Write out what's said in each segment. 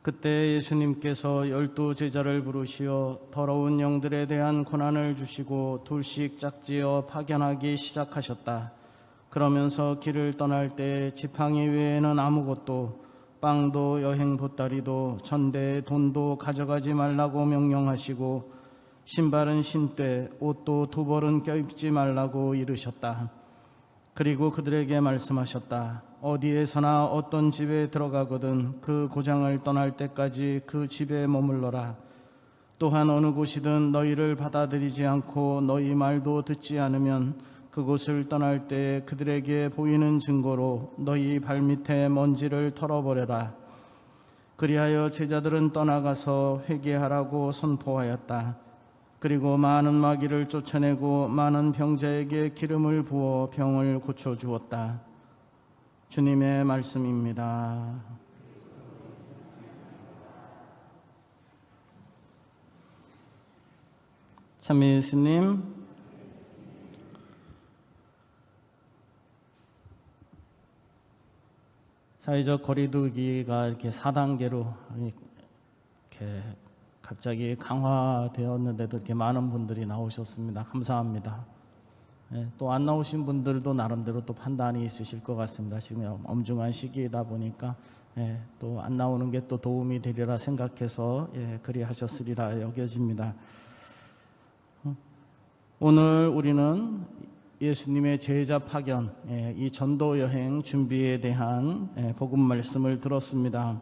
그때 예수님께서 12 제자를 부르시어 더러운 영들에 대한 권한을 주시고 둘씩 짝지어 파견하기 시작하셨다. 그러면서 길을 떠날 때 지팡이 외에는 아무것도, 빵도 여행 보따리도 전대 돈도 가져가지 말라고 명령하시고 신발은 신되 옷도 2벌은 껴입지 말라고 이르셨다. 그리고 그들에게 말씀하셨다. 어디에서나 어떤 집에 들어가거든 그 고장을 떠날 때까지 그 집에 머물러라. 또한 어느 곳이든 너희를 받아들이지 않고 너희 말도 듣지 않으면 그곳을 떠날 때 그들에게 보이는 증거로 너희 발밑에 먼지를 털어버려라. 그리하여 제자들은 떠나가서 회개하라고 선포하였다. 그리고 많은 마귀를 쫓아내고 많은 병자에게 기름을 부어 병을 고쳐주었다. 주님의 말씀입니다. 참 예수님, 사회적 거리두기가 이렇게 4단계로 이렇게 갑자기 강화되었는데도 이렇게 많은 분들이 나오셨습니다. 감사합니다. 또 안 나오신 분들도 나름대로 또 판단이 있으실 것 같습니다. 지금 엄중한 시기이다 보니까 또 안 나오는 게 또 도움이 되리라 생각해서 그리하셨으리라 여겨집니다. 오늘 우리는 예수님의 제자 파견, 이 전도 여행 준비에 대한 복음 말씀을 들었습니다.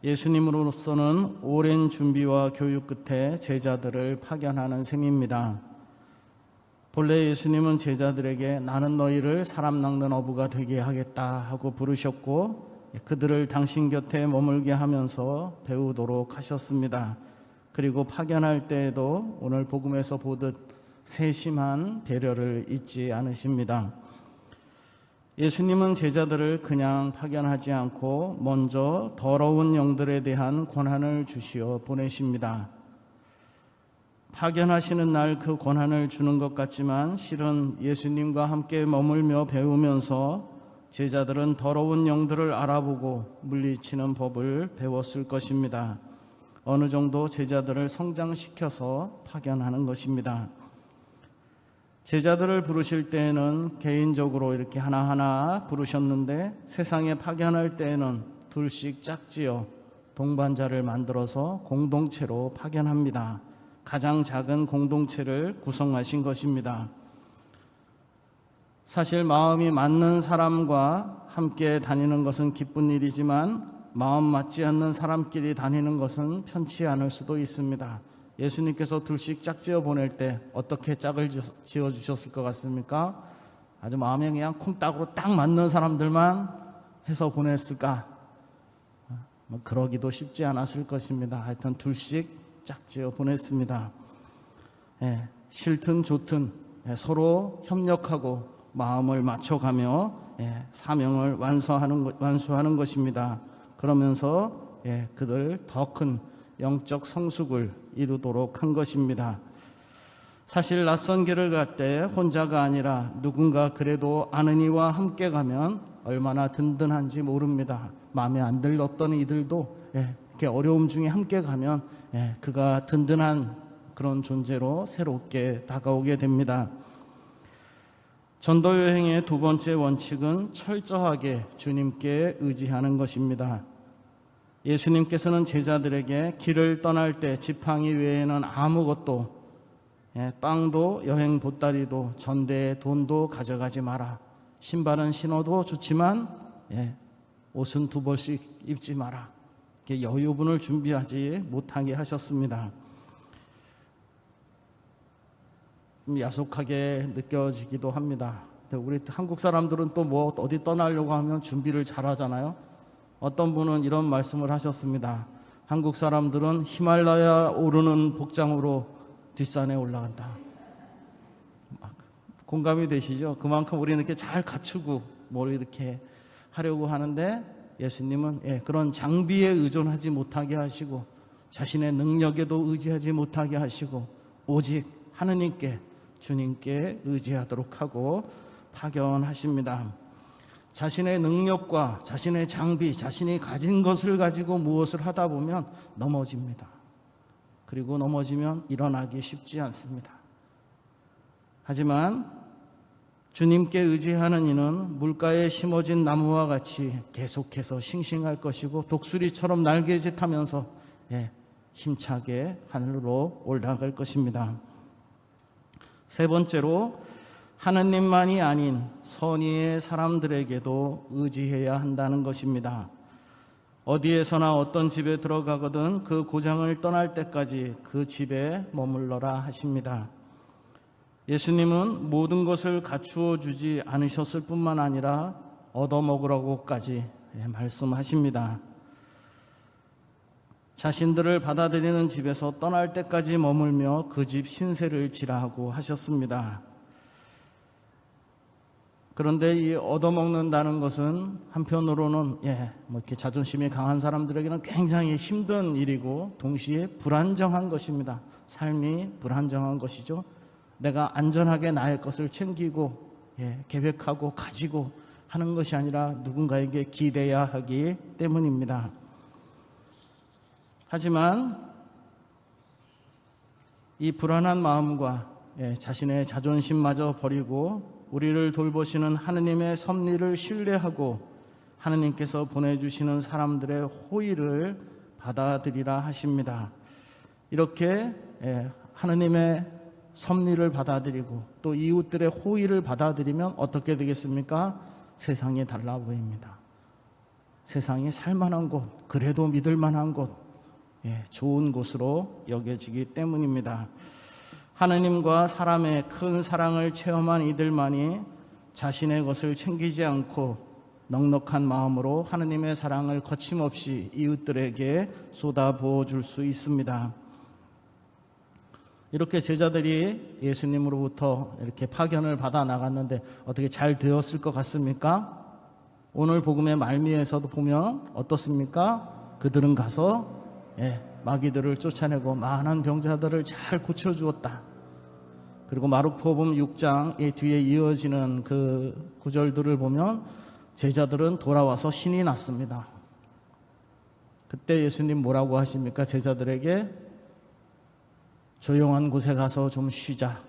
예수님으로서는 오랜 준비와 교육 끝에 제자들을 파견하는 셈입니다. 본래 예수님은 제자들에게 나는 너희를 사람 낚는 어부가 되게 하겠다 하고 부르셨고 그들을 당신 곁에 머물게 하면서 배우도록 하셨습니다. 그리고 파견할 때에도 오늘 복음에서 보듯 세심한 배려를 잊지 않으십니다. 예수님은 제자들을 그냥 파견하지 않고 먼저 더러운 영들에 대한 권한을 주시어 보내십니다. 파견하시는 날 그 권한을 주는 것 같지만 실은 예수님과 함께 머물며 배우면서 제자들은 더러운 영들을 알아보고 물리치는 법을 배웠을 것입니다. 어느 정도 제자들을 성장시켜서 파견하는 것입니다. 제자들을 부르실 때에는 개인적으로 이렇게 하나하나 부르셨는데 세상에 파견할 때에는 둘씩 짝지어 동반자를 만들어서 공동체로 파견합니다. 가장 작은 공동체를 구성하신 것입니다. 사실 마음이 맞는 사람과 함께 다니는 것은 기쁜 일이지만 마음 맞지 않는 사람끼리 다니는 것은 편치 않을 수도 있습니다. 예수님께서 둘씩 짝지어 보낼 때 어떻게 짝을 지어주셨을 것 같습니까? 아주 마음에 그냥 콩딱으로 딱 맞는 사람들만 해서 보냈을까? 그러기도 쉽지 않았을 것입니다. 하여튼 둘씩 짝지어 보냈습니다. 싫든 좋든 서로 협력하고 마음을 맞춰가며 사명을 완수하는 것입니다. 그러면서 그들 더 큰 영적 성숙을 이루도록 한 것입니다. 사실 낯선 길을 갈 때 혼자가 아니라 누군가 그래도 아는 이와 함께 가면 얼마나 든든한지 모릅니다. 마음에 안 들었던 이들도 이렇게 어려움 중에 함께 가면 그가 든든한 그런 존재로 새롭게 다가오게 됩니다. 전도 여행의 두 번째 원칙은 철저하게 주님께 의지하는 것입니다. 예수님께서는 제자들에게 길을 떠날 때 지팡이 외에는 아무것도, 빵도 여행 보따리도 전대에 돈도 가져가지 마라. 신발은 신어도 좋지만 옷은 2벌씩 입지 마라. 이렇게 여유분을 준비하지 못하게 하셨습니다. 야속하게 느껴지기도 합니다. 우리 한국 사람들은 또 뭐 어디 떠나려고 하면 준비를 잘 하잖아요. 어떤 분은 이런 말씀을 하셨습니다. 한국 사람들은 히말라야 오르는 복장으로 뒷산에 올라간다. 공감이 되시죠? 그만큼 우리는 이렇게 잘 갖추고 뭘 이렇게 하려고 하는데 예수님은 그런 장비에 의존하지 못하게 하시고 자신의 능력에도 의지하지 못하게 하시고 오직 하느님께, 주님께 의지하도록 하고 파견하십니다. 자신의 능력과 자신의 장비, 자신이 가진 것을 가지고 무엇을 하다 보면 넘어집니다. 그리고 넘어지면 일어나기 쉽지 않습니다. 하지만 주님께 의지하는 이는 물가에 심어진 나무와 같이 계속해서 싱싱할 것이고 독수리처럼 날개짓하면서 힘차게 하늘로 올라갈 것입니다. 세 번째로 하느님만이 아닌 선의의 사람들에게도 의지해야 한다는 것입니다. 어디에서나 어떤 집에 들어가거든 그 고장을 떠날 때까지 그 집에 머물러라 하십니다. 예수님은 모든 것을 갖추어 주지 않으셨을 뿐만 아니라 얻어먹으라고까지 말씀하십니다. 자신들을 받아들이는 집에서 떠날 때까지 머물며 그 집 신세를 지라고 하셨습니다. 그런데 이 얻어먹는다는 것은 한편으로는 이렇게 자존심이 강한 사람들에게는 굉장히 힘든 일이고 동시에 불안정한 것입니다. 삶이 불안정한 것이죠. 내가 안전하게 나의 것을 챙기고 계획하고 가지고 하는 것이 아니라 누군가에게 기대야 하기 때문입니다. 하지만 이 불안한 마음과 자신의 자존심마저 버리고 우리를 돌보시는 하느님의 섭리를 신뢰하고 하느님께서 보내주시는 사람들의 호의를 받아들이라 하십니다. 이렇게 하느님의 섭리를 받아들이고 또 이웃들의 호의를 받아들이면 어떻게 되겠습니까? 세상이 달라 보입니다. 세상이 살만한 곳, 그래도 믿을 만한 곳, 좋은 곳으로 여겨지기 때문입니다. 하느님과 사람의 큰 사랑을 체험한 이들만이 자신의 것을 챙기지 않고 넉넉한 마음으로 하느님의 사랑을 거침없이 이웃들에게 쏟아부어 줄 수 있습니다. 이렇게 제자들이 예수님으로부터 이렇게 파견을 받아 나갔는데 어떻게 잘 되었을 것 같습니까? 오늘 복음의 말미에서도 보면 어떻습니까? 그들은 가서 마귀들을 쫓아내고 많은 병자들을 잘 고쳐주었다. 그리고 마르코복음 6장 뒤에 이어지는 그 구절들을 보면 제자들은 돌아와서 신이 났습니다. 그때 예수님 뭐라고 하십니까? 제자들에게 조용한 곳에 가서 좀 쉬자.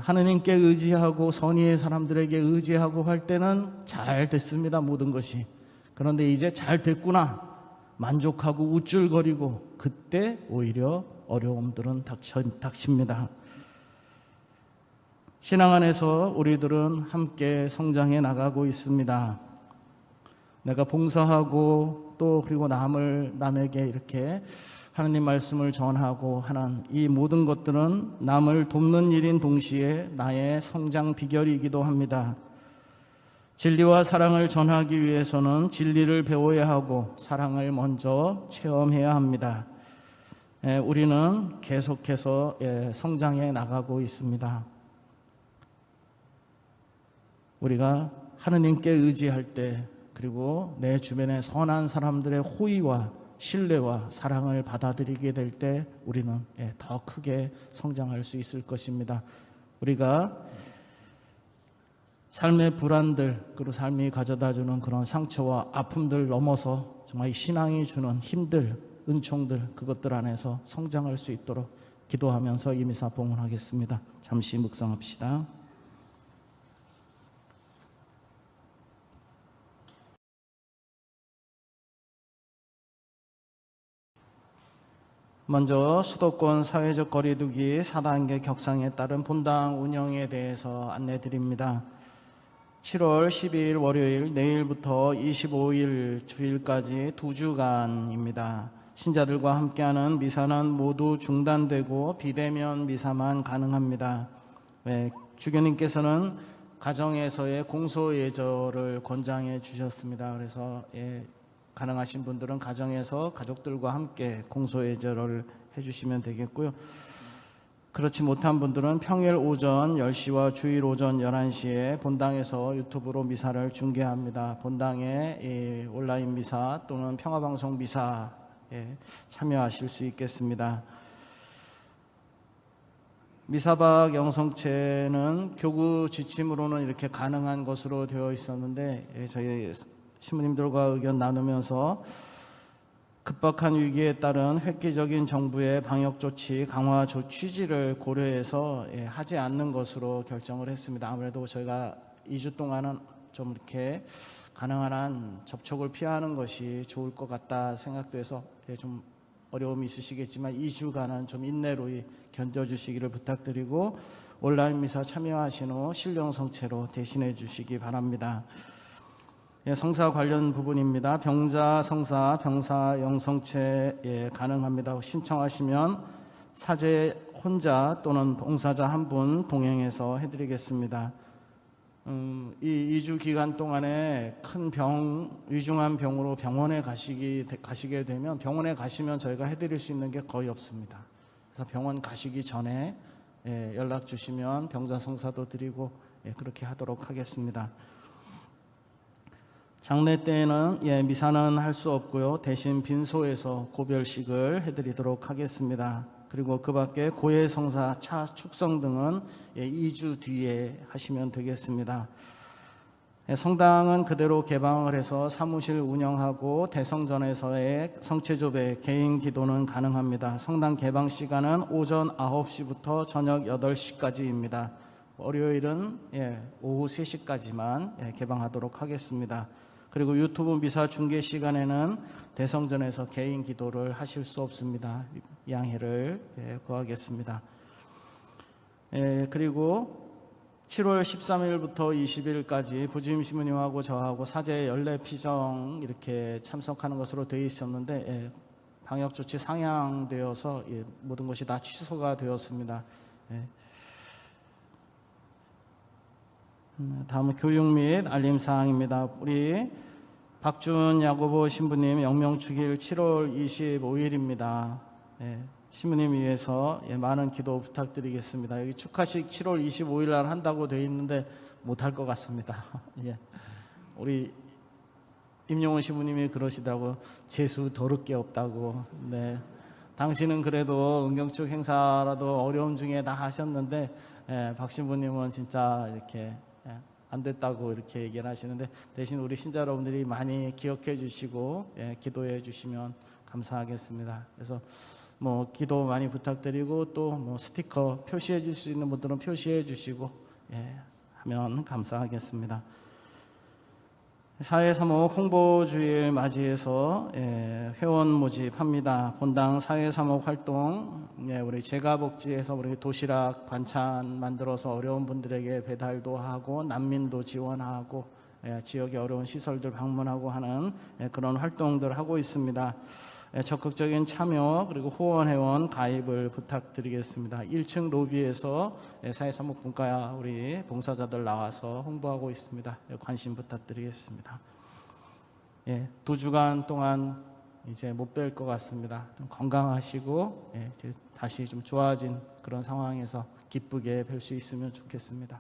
하느님께 의지하고 선의의 사람들에게 의지하고 할 때는 잘 됐습니다. 모든 것이. 그런데 이제 잘 됐구나. 만족하고 우쭐거리고 그때 오히려 어려움들은 닥칩니다. 신앙 안에서 우리들은 함께 성장해 나가고 있습니다. 내가 봉사하고 또 그리고 남에게 이렇게 하나님 말씀을 전하고 하는 이 모든 것들은 남을 돕는 일인 동시에 나의 성장 비결이기도 합니다. 진리와 사랑을 전하기 위해서는 진리를 배워야 하고 사랑을 먼저 체험해야 합니다. 우리는 계속해서 성장해 나가고 있습니다. 우리가 하느님께 의지할 때 그리고 내 주변의 선한 사람들의 호의와 신뢰와 사랑을 받아들이게 될 때 우리는 더 크게 성장할 수 있을 것입니다. 우리가 삶의 불안들 그리고 삶이 가져다주는 그런 상처와 아픔들 넘어서 정말 신앙이 주는 힘들, 은총들 그것들 안에서 성장할 수 있도록 기도하면서 이 미사 봉헌하겠습니다. 잠시 묵상합시다. 먼저 수도권 사회적 거리두기 4단계 격상에 따른 본당 운영에 대해서 안내드립니다. 7월 12일 월요일 내일부터 25일 주일까지 2주간입니다. 신자들과 함께하는 미사는 모두 중단되고 비대면 미사만 가능합니다. 주교님께서는 가정에서의 공소예절을 권장해 주셨습니다. 그래서 가능하신 분들은 가정에서 가족들과 함께 공소예절을 해주시면 되겠고요. 그렇지 못한 분들은 평일 오전 10시와 주일 오전 11시에 본당에서 유튜브로 미사를 중계합니다. 본당의 온라인 미사 또는 평화방송 미사에 참여하실 수 있겠습니다. 미사박 영성체는 교구 지침으로는 이렇게 가능한 것으로 되어 있었는데 저희 신부님들과 의견 나누면서 급박한 위기에 따른 획기적인 정부의 방역 조치 강화 취지를 고려해서 하지 않는 것으로 결정을 했습니다. 아무래도 저희가 2주 동안은 좀 이렇게 가능한 한 접촉을 피하는 것이 좋을 것 같다 생각돼서 좀 어려움이 있으시겠지만 2주간은 좀 인내로 견뎌주시기를 부탁드리고 온라인 미사 참여하신 후 신령성체로 대신해 주시기 바랍니다. 성사 관련 부분입니다. 병자 성사, 병사 영성체 가능합니다. 신청하시면 사제 혼자 또는 봉사자 한 분 동행해서 해드리겠습니다. 이 2주 기간 동안에 큰 위중한 병으로 병원에 가시게 되면 병원에 가시면 저희가 해드릴 수 있는 게 거의 없습니다. 그래서 병원 가시기 전에 연락 주시면 병자 성사도 드리고 그렇게 하도록 하겠습니다. 장례 때에는 미사는 할 수 없고요. 대신 빈소에서 고별식을 해드리도록 하겠습니다. 그리고 그 밖에 고해 성사, 차 축성 등은 2주 뒤에 하시면 되겠습니다. 성당은 그대로 개방을 해서 사무실 운영하고 대성전에서의 성체조배, 개인 기도는 가능합니다. 성당 개방 시간은 오전 9시부터 저녁 8시까지입니다. 월요일은 오후 3시까지만 개방하도록 하겠습니다. 그리고 유튜브 미사 중계 시간에는 대성전에서 개인 기도를 하실 수 없습니다. 양해를 구하겠습니다. 그리고 7월 13일부터 20일까지 부주임 신부님하고 저하고 사제 연례 피정 이렇게 참석하는 것으로 되어 있었는데 방역 조치 상향되어서 모든 것이 다 취소가 되었습니다. 다음은 교육 및 알림 사항입니다. 우리 박준 야고보 신부님 영명축일 7월 25일입니다. 신부님 위해서 많은 기도 부탁드리겠습니다. 여기 축하식 7월 25일 날 한다고 되어 있는데 못할 것 같습니다. 우리 임용원 신부님이 그러시더라고요. 재수 더럽게 없다고. 당신은 그래도 은경축 행사라도 어려움 중에 다 하셨는데 박 신부님은 진짜 이렇게 안 됐다고 이렇게 얘기를 하시는데 대신 우리 신자 여러분들이 많이 기억해 주시고 기도해 주시면 감사하겠습니다. 그래서 기도 많이 부탁드리고 또 스티커 표시해 줄 수 있는 분들은 표시해 주시고 하면 감사하겠습니다. 사회사목 홍보주일 맞이해서 회원 모집합니다. 본당 사회사목 활동 우리 제가복지에서 우리 도시락 반찬 만들어서 어려운 분들에게 배달도 하고 난민도 지원하고 지역의 어려운 시설들 방문하고 하는 그런 활동들 하고 있습니다. 적극적인 참여 그리고 후원회원 가입을 부탁드리겠습니다. 1층 로비에서 사회사목 분과 우리 봉사자들 나와서 홍보하고 있습니다. 관심 부탁드리겠습니다. 2주간 동안 이제 못 뵐 것 같습니다. 좀 건강하시고 이제 다시 좀 좋아진 그런 상황에서 기쁘게 뵐 수 있으면 좋겠습니다.